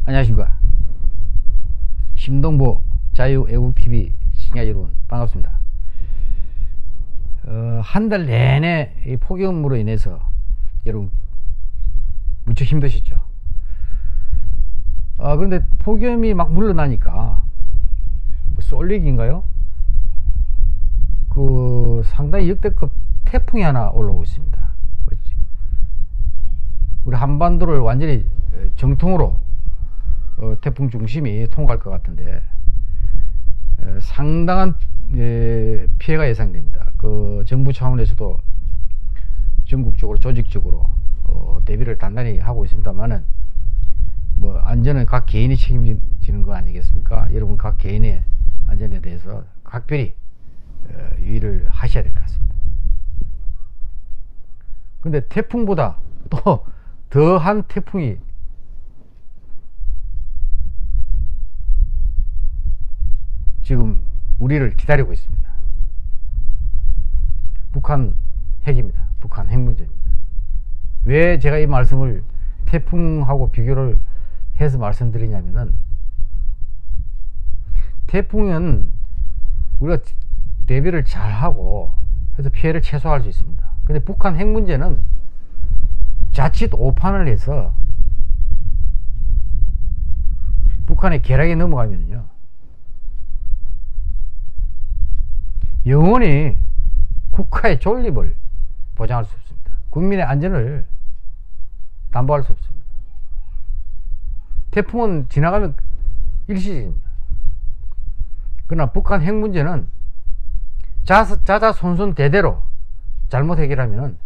안녕하십니까. 심동보 자유애국TV 시청자 여러분 반갑습니다. 한 달 내내 이 폭염으로 인해서 여러분 무척 힘드시죠. 그런데 폭염이 막 물러나니까 솔릭인가요? 상당히 역대급 태풍이 하나 올라오고 있습니다. 우리 한반도를 완전히 정통으로 태풍 중심이 통과할 것 같은데 상당한 피해가 예상됩니다. 정부 차원에서도 전국적으로 조직적으로 대비를 단단히 하고 있습니다만은 안전은 각 개인이 책임지는 거 아니겠습니까? 여러분 각 개인의 안전에 대해서 각별히 유의를 하셔야 될 것 같습니다. 근데 태풍보다 또 더한 태풍이 지금 우리를 기다리고 있습니다. 북한 핵입니다. 북한 핵 문제입니다. 왜 제가 이 말씀을 태풍하고 비교를 해서 말씀드리냐면은, 태풍은 우리가 대비를 잘하고 해서 피해를 최소화할 수 있습니다. 근데 북한 핵 문제는 자칫 오판을 해서 북한의 계략에 넘어가면요 영원히 국가의 존립을 보장할 수 없습니다. 국민의 안전을 담보할 수 없습니다. 태풍은 지나가면 일시적입니다. 그러나 북한 핵 문제는 자자손손 대대로 잘못 해결하면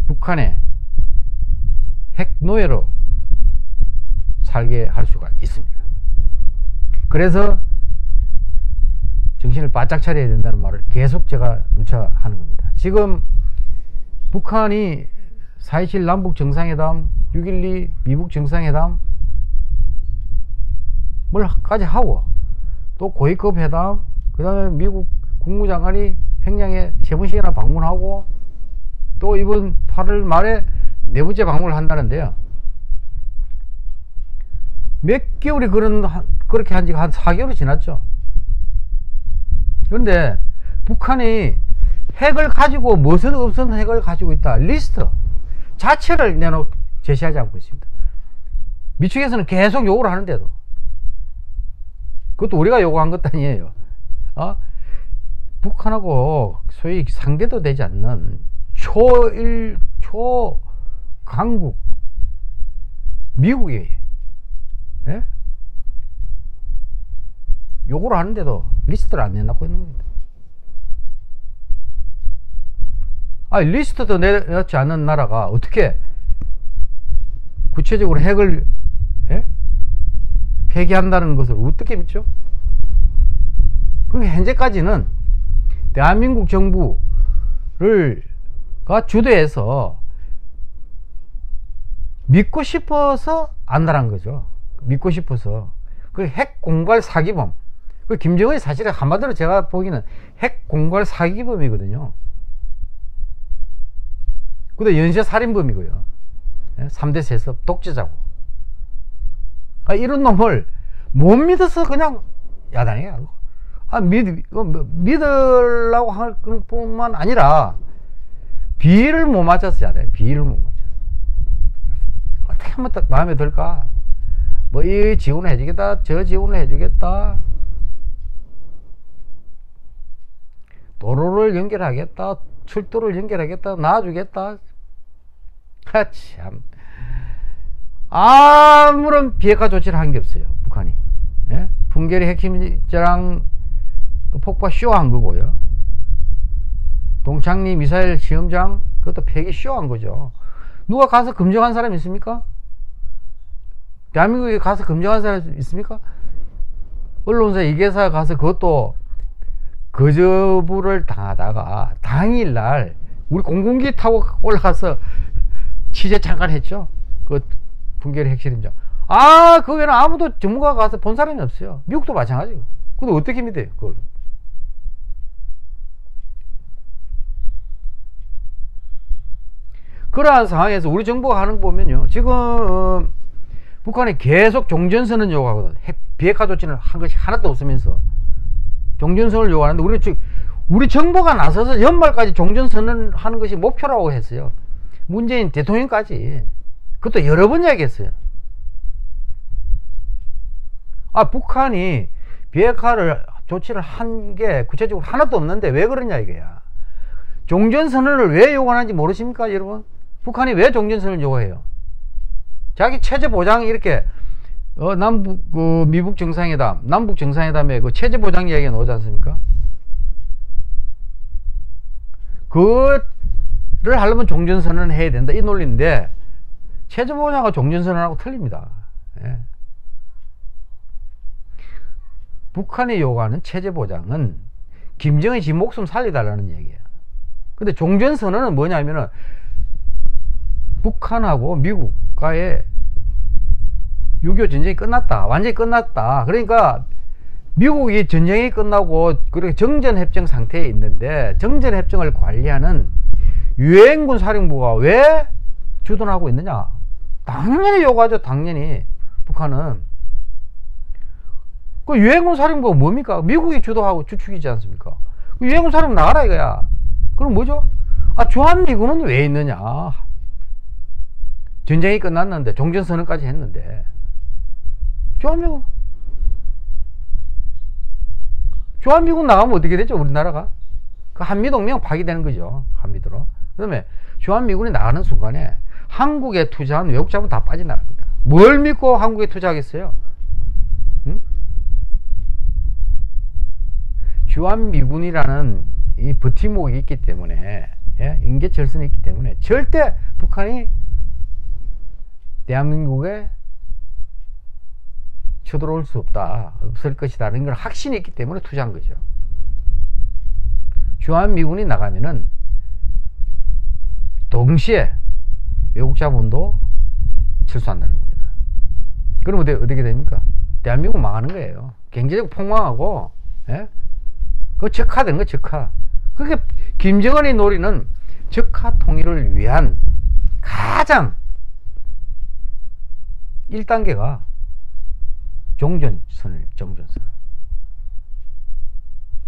북한의 핵 노예로 살게 할 수가 있습니다. 그래서 정신을 바짝 차려야 된다는 말을 계속 제가 누차 하는 겁니다. 지금 북한이 4.27 남북 정상회담, 6.12 미북 정상회담 까지 하고, 또 고위급 회담, 그 다음에 미국 국무장관이 평양에 3번씩이나 방문하고, 또 이번 8월 말에 4번째 방문을 한다는데요. 몇 개월이 그렇게 한 지가 한 4개월이 지났죠. 그런데 북한이 핵을 가지고 무슨 없는 핵을 가지고 있다 리스트 자체를 제시하지 않고 있습니다. 미국에서는 계속 요구를 하는데도, 그것도 우리가 요구한 것도 아니에요. 북한하고 소위 상대도 되지 않는 초강국 미국이 요구를 하는데도 리스트를 안 내놓고 있는 겁니다. 리스트도 내놓지 않는 나라가 어떻게 구체적으로 핵을 폐기한다는 것을 어떻게 믿죠? 그러니까 현재까지는 대한민국 정부가 주도해서 믿고 싶어서 안다는 거죠. 믿고 싶어서. 핵 공갈 사기범. 김정은이 사실은 한마디로 제가 보기에는 핵 공갈 사기범이거든요. 근데 연쇄 살인범이고요. 3대 세습 독재자고. 이런 놈을 못 믿어서 그냥 야단이 하고. 믿으려고 할 뿐만 아니라 비를 못 맞춰서 야단이. 비를 못 맞춰서. 어떻게 하면 딱 마음에 들까? 이 지원을 해주겠다, 저 지원을 해주겠다, 도로를 연결하겠다, 철도를 연결하겠다, 놔주겠다. 참 아무런 비핵화 조치를 한 게 없어요, 북한이. 풍계리 핵심자랑 폭파 쇼한 거고요. 동창리 미사일 시험장 그것도 폐기 쇼한 거죠. 누가 가서 검증한 사람이 있습니까? 대한민국에 가서 검증한 사람이 있습니까? 언론사 이계사 가서 그것도 거저부를 당하다가 당일날 우리 공군기 타고 올라가서 취재 잠깐 했죠. 풍계리 핵실험장. 거기는 아무도 전문가가 가서 본 사람이 없어요. 미국도 마찬가지고. 근데 어떻게 믿어요, 그걸? 그러한 상황에서 우리 정부가 하는 거 보면요, 지금 북한이 계속 종전선언 요구하거든. 비핵화 조치를 한 것이 하나도 없으면서 종전선언을 요구하는데, 우리 정부가 나서서 연말까지 종전선언 하는 것이 목표라고 했어요. 문재인 대통령까지. 그것도 여러 번 이야기했어요. 북한이 비핵화를 조치를 한 게 구체적으로 하나도 없는데 왜 그러냐 이거야. 종전선언을 왜 요구하는지 모르십니까 여러분? 북한이 왜 종전선언을 요구해요? 자기 체제 보장 이렇게 미북 정상회담, 남북 정상회담에 그 체제 보장 이야기가 나오지 않습니까? 그거를 하려면 종전선언을 해야 된다 이 논리인데, 체제 보장하고 종전선언하고 틀립니다. 예. 북한이 요구하는 체제 보장은 김정은이 지 목숨 살리달라는 얘기예요. 근데 종전선언은 뭐냐면은 북한하고 미국과의 6.25 전쟁이 끝났다. 완전히 끝났다. 그러니까 미국이 전쟁이 끝나고 그렇게 정전협정 상태에 있는데, 정전협정을 관리하는 유엔군 사령부가 왜 주둔하고 있느냐? 당연히 요구하죠. 당연히. 북한은 그 유엔군 사령부가 뭡니까? 미국이 주도하고 주축이지 않습니까? 그 유엔군 사령부 나가라 이거야. 그럼 뭐죠? 주한미군은 왜 있느냐? 전쟁이 끝났는데, 종전선언까지 했는데, 주한미군 나가면 어떻게 되죠? 우리나라가 그 한미동맹 파기되는 거죠. 한미도로. 그 다음에 주한미군이 나가는 순간에 한국에 투자한 외국 자본 다 빠져나갑니다. 뭘 믿고 한국에 투자하겠어요? 응? 주한미군이라는 이 버팀목이 있기 때문에, 예? 인계철선이 있기 때문에 절대 북한이 대한민국에 쳐들어올 수 없다, 없을 것이라는 걸 확신이 있기 때문에 투자한 거죠. 주한미군이 나가면은 동시에 외국 자본도 철수한다는 겁니다. 그럼 어떻게 됩니까? 대한민국 망하는 거예요. 경제적 폭망하고, 예? 그 적화되는 거, 적화. 그게 김정은이 노리는 적화 통일을 위한 가장 1단계가 종전선언.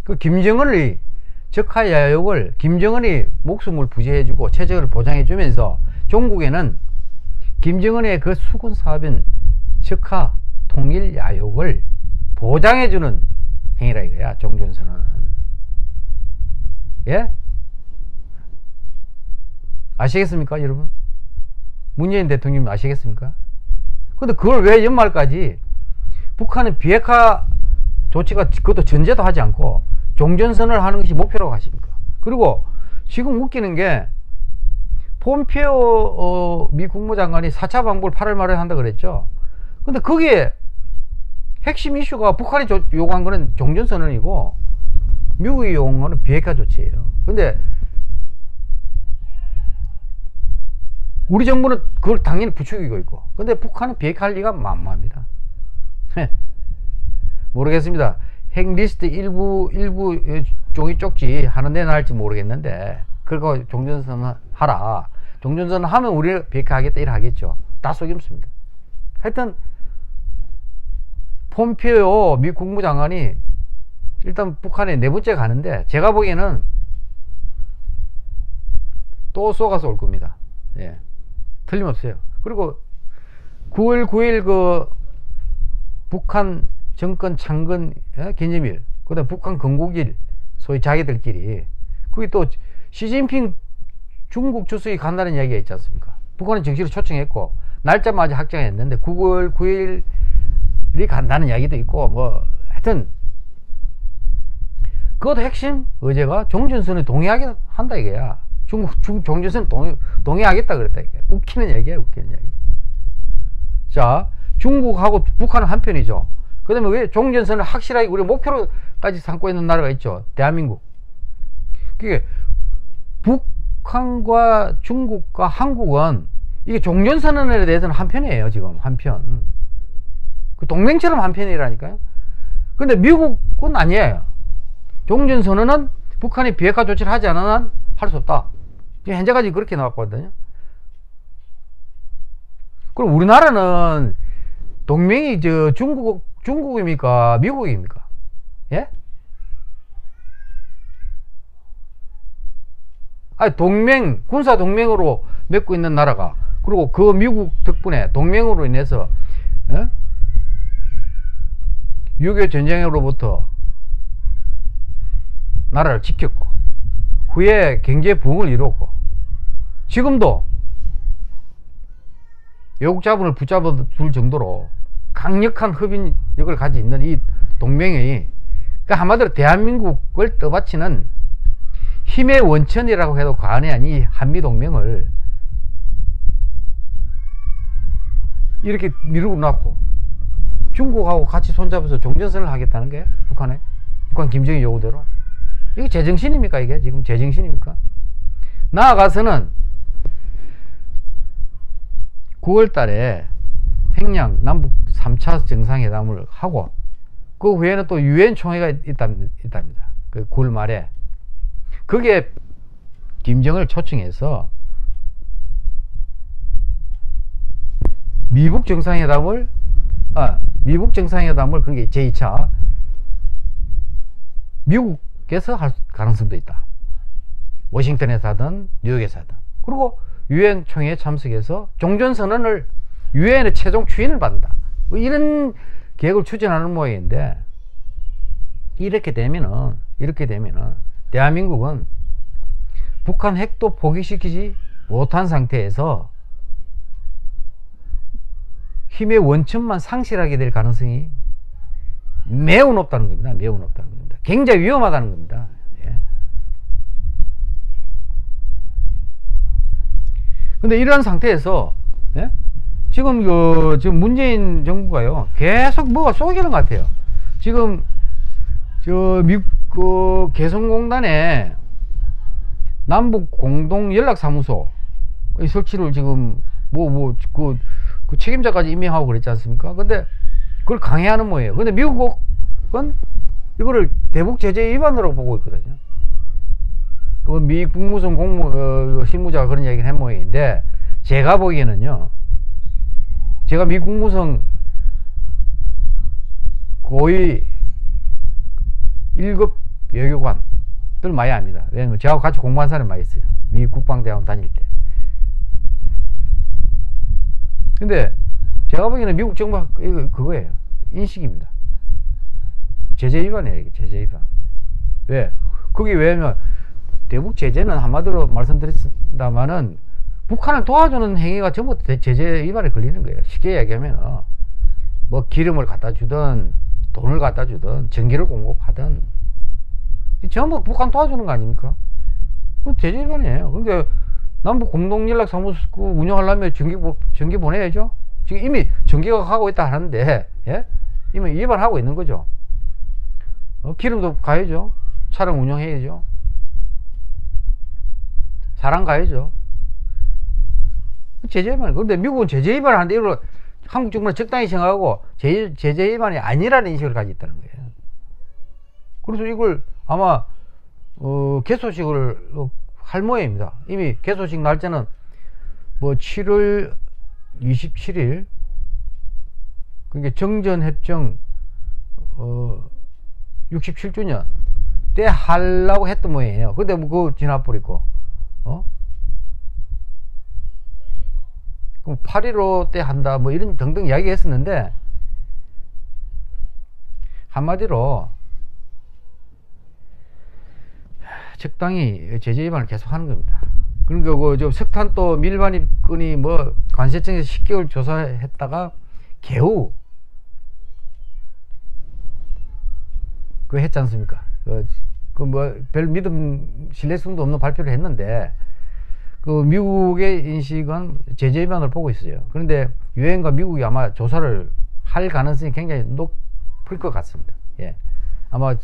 그 김정은의 적화 야욕을 김정은이 목숨을 부지해주고 체제를 보장해주면서 종국에는 김정은의 그 수군 사업인 적화 통일 야욕을 보장해주는 행위라 이거야, 종전선언은. 예? 아시겠습니까, 여러분? 문재인 대통령 아시겠습니까? 근데 그걸 왜 연말까지 북한은 비핵화 조치가, 그것도 전제도 하지 않고 종전선언을 하는 것이 목표라고 하십니까? 그리고 지금 웃기는 게, 폼페오 미 국무장관이 4차 방북을 8월 말에 한다 그랬죠. 근데 거기에 핵심 이슈가 북한이 요구한 거는 종전선언이고 미국이 요구한 거는 비핵화 조치예요. 근데 우리 정부는 그걸 당연히 부추기고 있고, 근데 북한은 비핵화할 리가 만무합니다. 모르겠습니다. 핵 리스트 일부 종이 쪽지 하는 데 나올지 모르겠는데, 그거 종전선언 하라, 종전선언 하면 우리 비핵화하겠다 이래 하겠죠. 다 속임수입니다. 하여튼 폼페오 미 국무장관이 일단 북한에 4번째 가는데, 제가 보기에는 또 쏘가서 올 겁니다. 예, 틀림없어요. 그리고 9월 9일 그 북한 정권 창건 기념일, 그 다음에 북한 건국일, 소위 자기들끼리, 그게 또 시진핑 중국 주석이 간다는 이야기가 있지 않습니까? 북한은 정식으로 초청했고 날짜마저 확정했는데 9월 9일이 간다는 이야기도 있고, 뭐 하여튼 그것도 핵심 의제가 종전선언에 동의하게 한다 이거야. 중국 종전선언 동의하겠다 그랬다 이거야. 웃기는 얘기야, 웃기는 얘기. 자, 중국하고 북한은 한편이죠. 그 다음에 왜 종전선언을 확실하게 우리 목표로까지 삼고 있는 나라가 있죠. 대한민국. 그게 북한과 중국과 한국은 이게 종전선언에 대해서는 한편이에요. 지금 한편. 그 동맹처럼 한편이라니까요. 근데 미국은 아니에요. 종전선언은 북한이 비핵화 조치를 하지 않은 한 할 수 없다. 지금 현재까지 그렇게 나왔거든요. 그럼 우리나라는 동맹이 중국입니까? 미국입니까? 예? 아니, 군사 동맹으로 맺고 있는 나라가, 그리고 그 미국 덕분에 동맹으로 인해서, 6.25 전쟁으로부터 나라를 지켰고, 후에 경제 부흥을 이뤘고, 지금도 외국 자본을 붙잡아 둘 정도로 강력한 흡인력을 가지고 있는 이 동맹이, 그러니까 한마디로 대한민국을 떠받치는 힘의 원천이라고 해도 과언이 아닌 이 한미동맹을 이렇게 미루고 놨고, 중국하고 같이 손잡아서 종전선을 하겠다는 게 북한 김정일 요구대로, 이게 제정신입니까? 이게 지금 제정신입니까? 나아가서는 9월 달에 평양 남북 3차 정상회담을 하고, 그 후에는 또 유엔 총회가 있답니다. 그 9월 말에. 거기에 김정을 초청해서 미북 정상회담을, 그게 제2차 미국에서 할 가능성도 있다. 워싱턴에서 하든 뉴욕에서 하든. 그리고 유엔 총회에 참석해서 종전선언을, 유엔의 최종 추인을 받는다, 뭐 이런 계획을 추진하는 모양인데, 이렇게 되면은 대한민국은 북한 핵도 포기시키지 못한 상태에서 힘의 원천만 상실하게 될 가능성이 매우 높다는 겁니다. 매우 높다는 겁니다. 굉장히 위험하다는 겁니다. 예. 근데 이런 상태에서, 예? 지금 문재인 정부가요, 계속 뭐가 쏘이는 것 같아요. 지금 개성공단에 남북 공동 연락사무소 설치를 지금 그 책임자까지 임명하고 그랬지 않습니까? 근데 그걸 강행하는 모양이에요. 근데 미국은 이거를 대북 제재 위반으로 보고 있거든요. 미 국무성 실무자가 그런 얘기를 한 모양인데, 제가 보기에는요, 제가 미 국무성 고위 1급 외교관들 많이 압니다. 왜냐면 저하고 같이 공부한 사람이 많이 있어요. 미 국방대학원 다닐 때. 근데 제가 보기에는 미국 정부가 그거예요. 인식입니다. 제재 위반이에요. 이게 제재 위반. 왜? 그게 왜냐면 대북 제재는 한마디로 말씀드렸습니다만은 북한을 도와주는 행위가 전부 제재 위반에 걸리는 거예요. 쉽게 얘기하면 뭐 기름을 갖다 주든 돈을 갖다 주든 전기를 공급하든 전부 북한 도와주는 거 아닙니까? 그건 제재 위반이에요. 그러니까 남북 공동연락사무소 운영하려면 전기 보내야죠. 지금 이미 전기가 가고 있다 하는데, 예? 이미 위반하고 있는 거죠. 기름도 가야죠. 차량 운영해야죠. 사람 가야죠. 제재 위반. 그런데 미국은 제재 위반을 하는데 이걸 한국 정부는 적당히 생각하고 제재 위반이 아니라는 인식을 가지고 있다는 거예요. 그래서 이걸 아마 개소식을 할 모양입니다. 이미 개소식 날짜는 뭐 7월 27일, 그러니까 정전협정 67주년 때 하려고 했던 모양이에요. 근데 뭐 그거 지나버리고, 그럼 8.15 때 한다, 뭐 이런 등등 이야기 했었는데, 한마디로 적당히 제재 위반을 계속 하는 겁니다. 그러니까 저 석탄도 밀반입건이 뭐 관세청에서 10개월 조사했다가 겨우 그거 했지 않습니까? 그 뭐 별 믿음 신뢰성도 없는 발표를 했는데, 그 미국의 인식은 제재 위반을 보고 있어요. 그런데 유엔과 미국이 아마 조사를 할 가능성이 굉장히 높을 것 같습니다. 예. 아마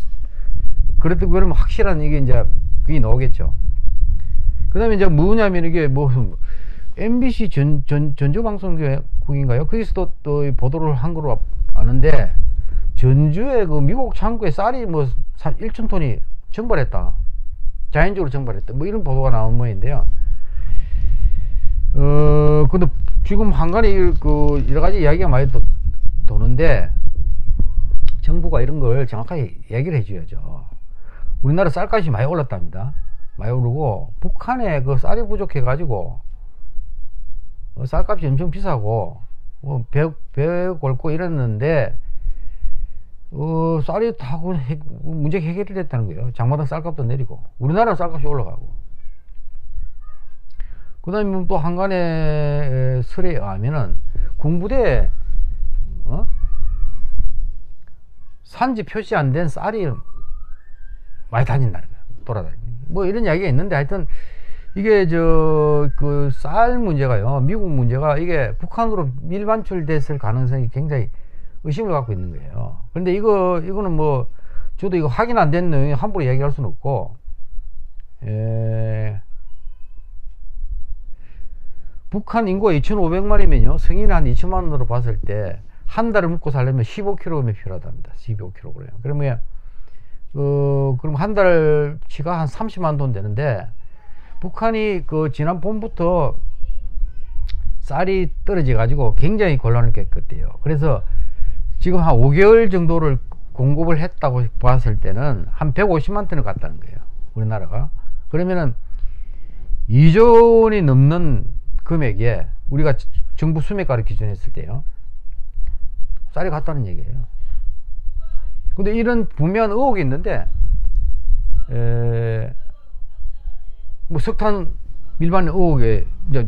그러면 확실한 이게 이제 그게 나오겠죠. 그 다음에 이제 뭐냐면 이게 뭐 MBC 전주방송국인가요? 거기서도 또 보도를 한 걸로 아는데, 전주에 그 미국 창고에 쌀이 뭐 1,000톤이 증발했다, 자연적으로 증발했다, 뭐 이런 보도가 나온 모양인데요. 근데 지금 한간에 그 여러 가지 이야기가 많이 도는데 정부가 이런 걸 정확하게 얘기를 해줘야죠. 우리나라 쌀값이 많이 올랐답니다. 많이 오르고 북한에 그 쌀이 부족해 가지고 쌀값이 엄청 비싸고 배 골고 이랬는데 쌀이 다 문제 해결이 됐다는 거예요. 장마당 쌀값도 내리고 우리나라 쌀값이 올라가고. 그 다음에 또 한간의 설에 의하면은 군부대에 산지 표시 안 된 쌀이 많이 다닌다는 거야. 돌아다니는. 뭐 이런 이야기가 있는데 하여튼 이게 그 쌀 문제가요. 미국 문제가 이게 북한으로 밀반출됐을 가능성이 굉장히 의심을 갖고 있는 거예요. 근데 이거는 뭐 저도 이거 확인 안 된 내용이 함부로 얘기할 수는 없고, 북한 인구가 2,500만이면요. 성인 한 2천만원으로 봤을 때 한 달을 먹고 살려면 15kg이 필요하답니다. 15kg. 그러면 그럼 한 달치가 한 30만 돈 되는데, 북한이 그 지난 봄부터 쌀이 떨어져 가지고 굉장히 곤란을 겪었대요. 그래서 지금 한 5개월 정도를 공급을 했다고 봤을 때는 한 150만 톤을 갔다는 거예요. 우리나라가. 그러면은 2조 원이 넘는 금액에 우리가 정부 수매가를 기준했을 때요. 쌀이 갔다는 얘기예요. 근데 이런 분명한 의혹이 있는데, 뭐 석탄 밀반 의혹에 이제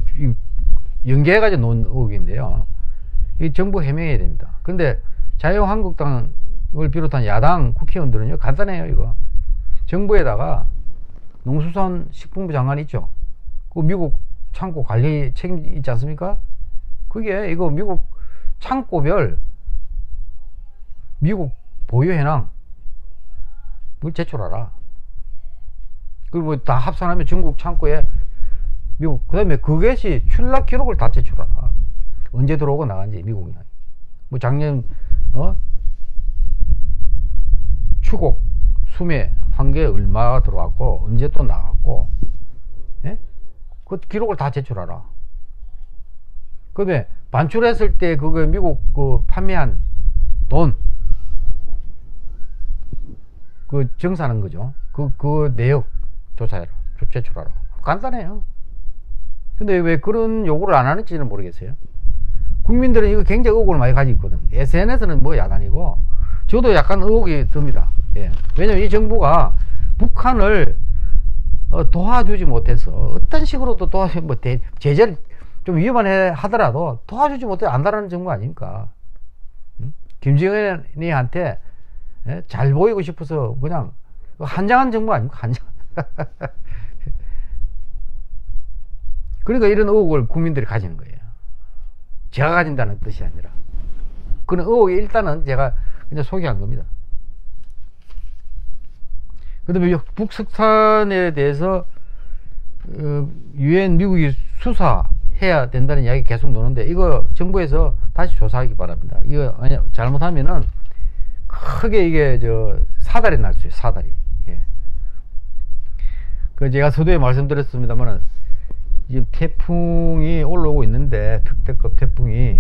연계해가지고 놓은 의혹인데요. 이 정부 해명해야 됩니다. 근데 자유한국당을 비롯한 야당 국회의원들은요, 간단해요, 이거. 정부에다가 농수산식품부 장관 있죠. 그 미국 창고 관리 책임 있지 않습니까? 그게 이거 미국 창고별 미국 보유 현황 그걸 제출하라. 그리고 다 합산하면 중국 창고에 미국, 그 다음에 그것이 출납 기록을 다 제출하라. 언제 들어오고 나간지 미국이. 뭐 작년 추곡 수매 한 개 얼마 들어왔고 언제 또 나갔고, 예? 그 기록을 다 제출하라. 그 다음에 반출했을 때 그거 미국 그 판매한 돈 그 정산한 거죠. 그 내역 조사해라. 제출하라. 간단해요. 근데 왜 그런 요구를 안 하는지는 모르겠어요. 국민들은 이거 굉장히 의혹을 많이 가지고 있거든. SNS는 뭐 야단이고, 저도 약간 의혹이 듭니다. 예. 왜냐면 이 정부가 북한을 도와주지 못해서 어떤 식으로도 뭐 제재를 좀 위험한 하더라도 도와주지 못해 안다라는 정부 아닙니까? 김정은이한테 잘 보이고 싶어서 그냥 한장한 정부 아닙니까? 한장. 그러니까 이런 의혹을 국민들이 가지는 거예요. 제가 가진다는 뜻이 아니라. 그런 의혹이 일단은 제가 그냥 소개한 겁니다. 그 다음에 북석탄에 대해서 유엔 미국이 수사해야 된다는 이야기 계속 나오는데, 이거 정부에서 다시 조사하기 바랍니다. 이거 잘못하면은 크게 이게 사달이 날 수 있어요. 사달이. 예. 그 제가 서두에 말씀드렸습니다만은 지금 태풍이 올라오고 있는데, 특대급 태풍이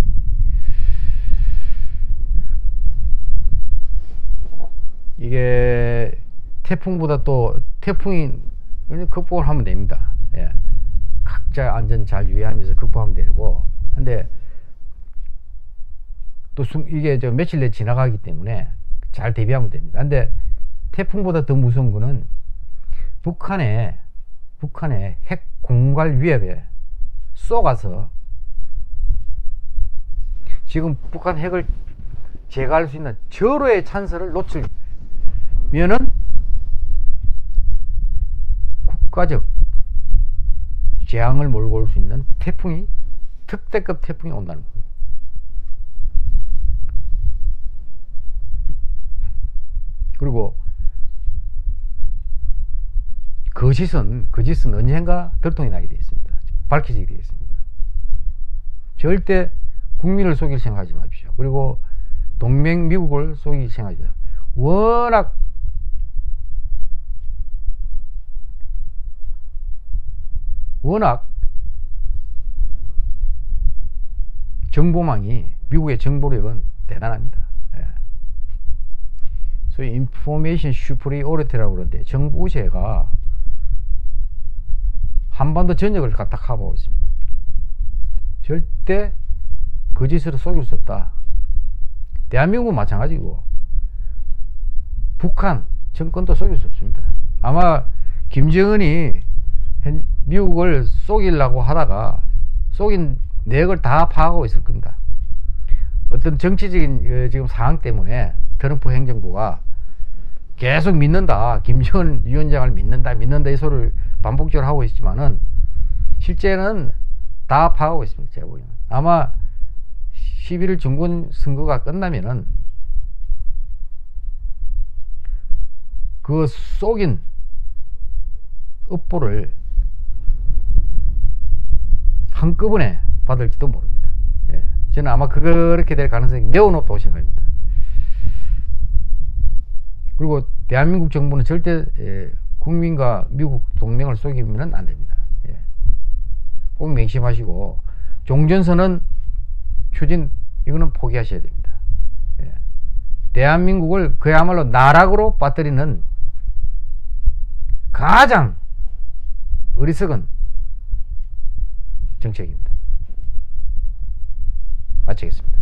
이게 태풍보다 또 태풍이 극복을 하면 됩니다. 예. 각자 안전 잘 유의하면서 극복하면 되고, 근데 또 이게 며칠 내에 지나가기 때문에 잘 대비하면 됩니다. 근데 태풍보다 더 무서운 거는 북한의 핵 공갈 위협에 쏘가서 지금 북한 핵을 제거할 수 있는 절호의 찬스를 놓치면은 국가적 재앙을 몰고 올 수 있는 태풍이, 특대급 태풍이 온다는 겁니다. 그리고 거짓은 언젠가 들통이 나게 되어 있습니다. 밝혀지게 되어 있습니다. 절대 국민을 속일 생각하지 마십시오. 그리고 동맹 미국을 속일 생각하지 마십시오. 워낙 정보망이, 미국의 정보력은 대단합니다. 예. 소위 인포메이션 슈퍼리오리티라고 그러는데, 정보 우세가 한반도 전역을 갖다 커버하고 있습니다. 절대 거짓으로 속일 수 없다. 대한민국은 마찬가지고 북한 정권도 속일 수 없습니다. 아마 김정은이 미국을 속이려고 하다가 속인 내역을 다 파악하고 있을 겁니다. 어떤 정치적인 지금 상황 때문에 트럼프 행정부가 계속 믿는다, 김정은 위원장을 믿는다 이 소리를 반복적으로 하고 있지만은 실제는 다 파악하고 있습니다. 제가 보기에는 아마 11월 중간 선거가 끝나면은 그 속인 업보를 한꺼번에 받을지도 모릅니다. 예. 저는 아마 그렇게 될 가능성이 매우 높다고 생각합니다. 그리고 대한민국 정부는 절대 국민과 미국 동맹을 속이면 안 됩니다. 예. 꼭 명심하시고 종전선언 추진 이거는 포기하셔야 됩니다. 예. 대한민국을 그야말로 나락으로 빠뜨리는 가장 어리석은 정책입니다. 마치겠습니다.